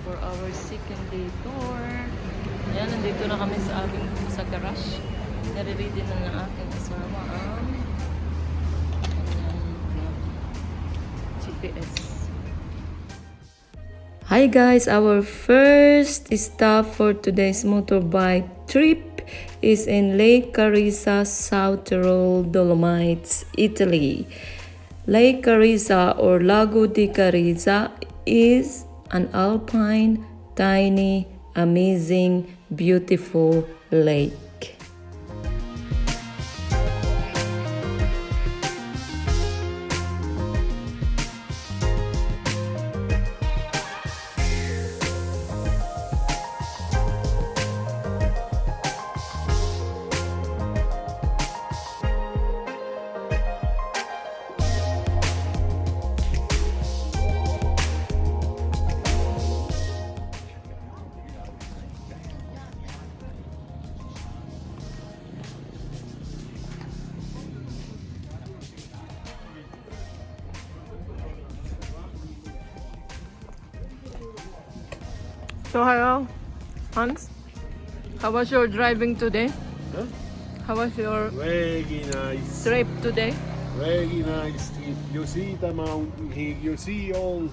for our second day tour. Ayan, nandito na kami sa garage. Nare-ready na ng aking asawa ang GPS. Hi guys, our first stop for today's motorbike trip is in Lake Carissa, South Tyrol, Dolomites, Italy. Lake Carissa or Lago di Carissa is an alpine, tiny, amazing, beautiful lake. So hello, Hans. How was your driving today? Huh? How was your Very nice. trip today? Very nice trip. You see the mountain here. You see all.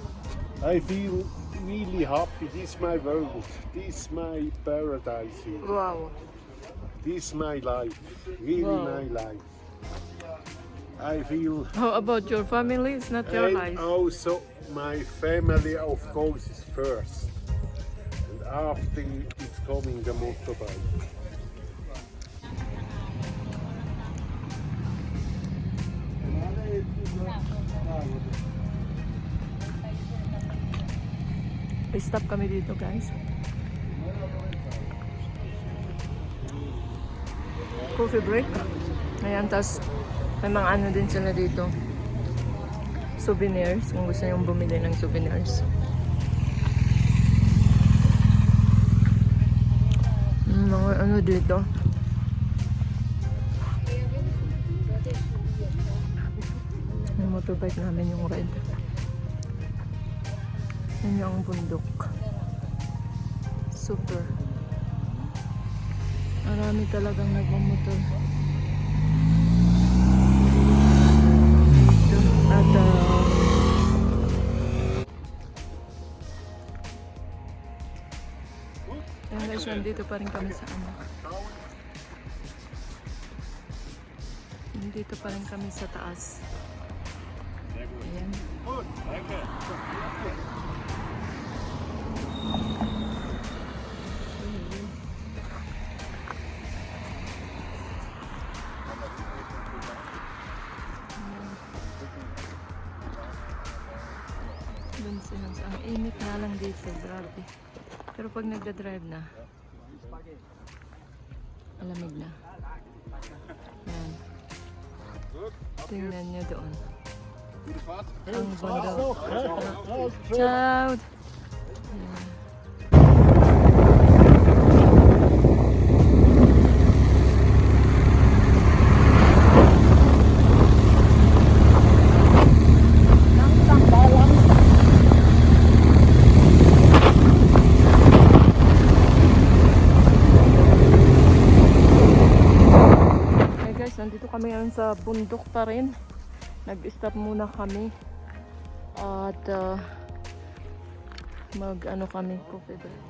I feel really happy. This is my world. This is my paradise here. Wow. This is my life. Really Wow. my life. I feel. How about your family? It's not your And life. also my family, of course, is first. And after it's coming the motorbike. Stop kami dito, guys. Coffee break. Ayan, tas may mga ano din sila dito. Souvenirs, kung gusto niyong bumili ng souvenirs. Mga ano dito. Yung motorbike namin yung red. Yan yung bundok. Super. Marami talagang nagmamotor. At ayan guys, nandito pa rin kami sa ano. Nandito pa rin kami sa taas. Ayan. Dun si Hans. Ang init nga lang dito, grabe. Pero pag nagda-drive na, malamig na. Yan. Tingnan nyo doon. Ang bundok. Ciao! Yan. Nandito kami ngayon sa bundok pa rin. Nag-stop muna kami. At mag-ano kami, coffee break.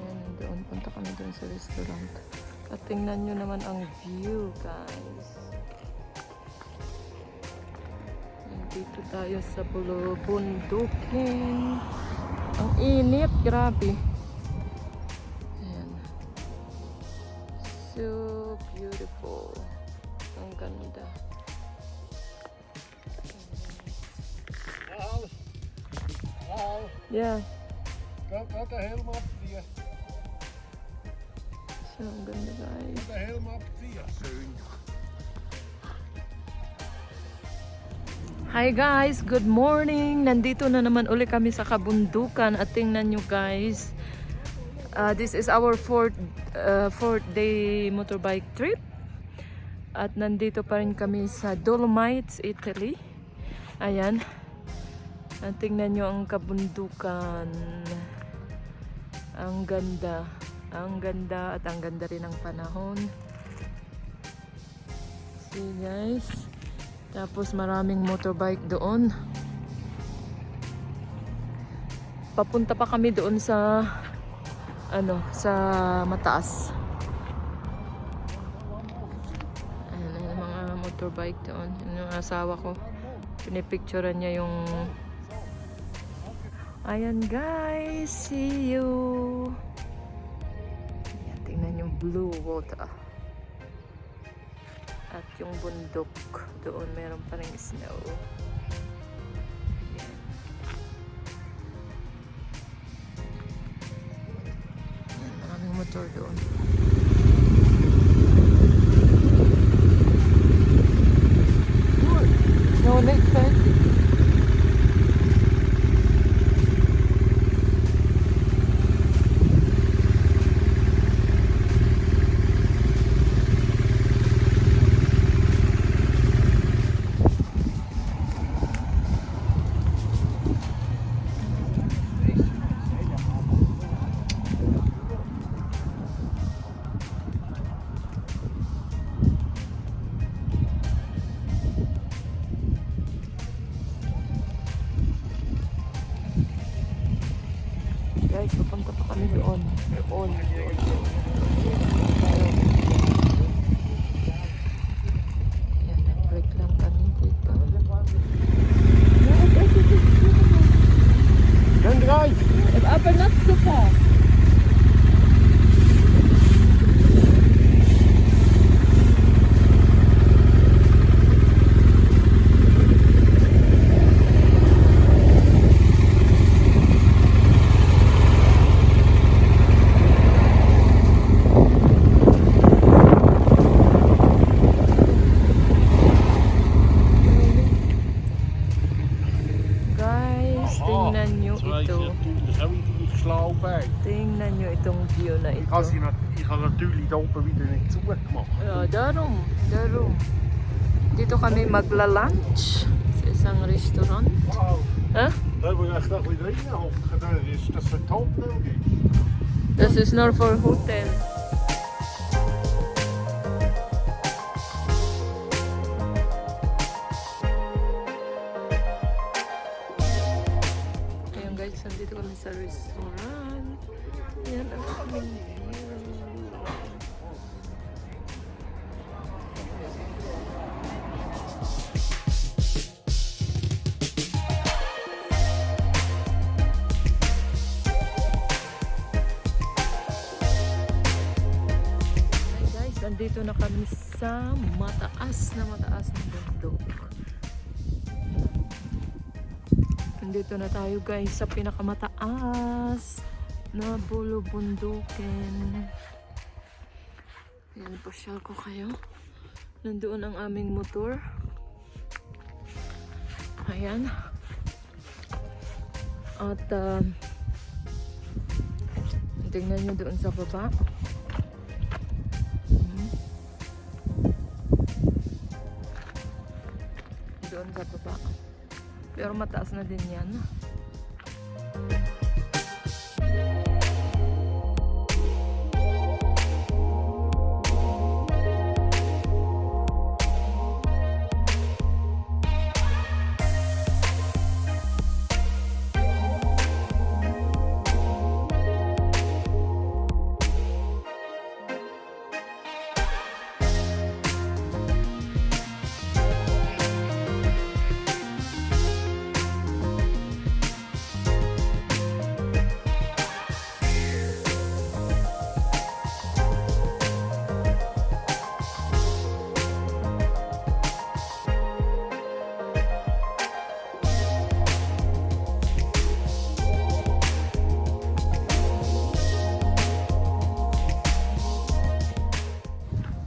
Ayan, doon. Punta kami doon sa restaurant. At tingnan nyo naman ang view, guys. Dito tayo sa bundukin. Ang init, grabe. Ayan. So beautiful. Ang ganda. Yeah. Got the helm up here. So ang ganda, guys. The helm up here. Hi guys, good morning. Nandito na naman uli kami sa kabundukan at tingnan nyo guys. This is our fourth day motorbike trip. At nandito pa rin kami sa Dolomites, Italy. Ayan. At tingnan nyo ang kabundukan. Ang ganda. Ang ganda at ang ganda rin ng panahon. See guys. Tapos maraming motorbike doon. Papunta pa kami doon sa sa mataas. Ayan, mga motorbike doon. Yun yung asawa ko. Pinipicturean niya yung... Ayan guys, see you! Ayan, tingnan yung blue water. At yung bundok doon, meron pa rin snow. Ayan. Ayan, maraming motor doon. No, next time. Guys, pupunta pa kami doon. Doon. Ayan, nag-break lang kami dito. Ganda guys! Aber not so fast. Tingnan nyo ito. Tingnan nyo itong view na ito. Ik had natuurlijk de open wieder niet zugemacht. Ja, daarom. Dito kami magla-lunch sa isang restaurant. Wow. Huh? Daar hebben we echt echt weer erin opgedaan. Dat is verteld nou. Das is nur for hotel. Ayun guys, nandito kami sa restaurant. Yan ang aming view. Nandito na kami sa mataas na bundok. Nandito na tayo guys sa pinakamataas na bulubundukin. Ayan, pasyal ko kayo. Nandoon ang aming motor. Ayan. At tingnan nyo doon sa baba. Doon sa baba. Pero mataas na din yan.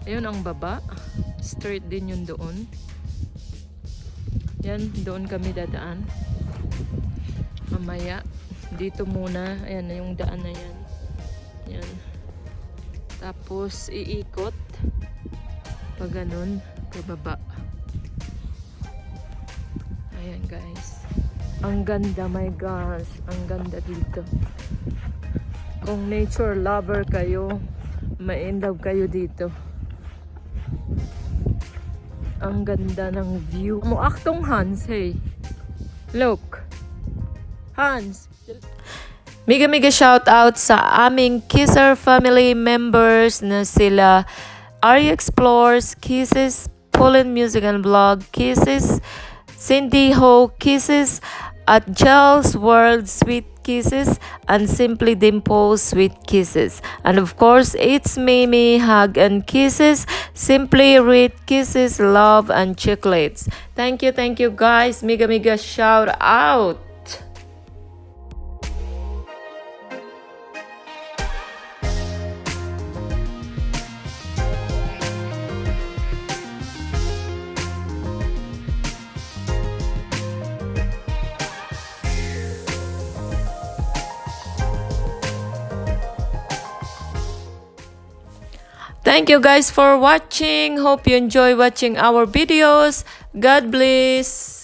Ayun ang baba. Straight din yun doon. Yan, doon kami dadaan. Mamaya. Dito muna. Ayan na yung daan na yan. Yan. Tapos iikot. Paganon, pababa. Ayan guys. Ang ganda, my gosh. Ang ganda dito. Kung nature lover kayo, ma-in love kayo dito. Ang ganda ng view. Muaktong Hans, hey. Look. Hans. Mega shout out sa aming Kisser family members na sila Ari Explores, Kisses, Pullen Music and Vlog, Kisses, Cindy Ho, Kisses, at Gel's World, Sweet Kisses, and Simply Dimples, Sweet Kisses. And of course, it's Mimi, Hug and Kisses, Simply Read Kisses, Love and Chocolates. Thank you guys. Mega shout out. Thank you guys for watching. Hope you enjoy watching our videos. God bless.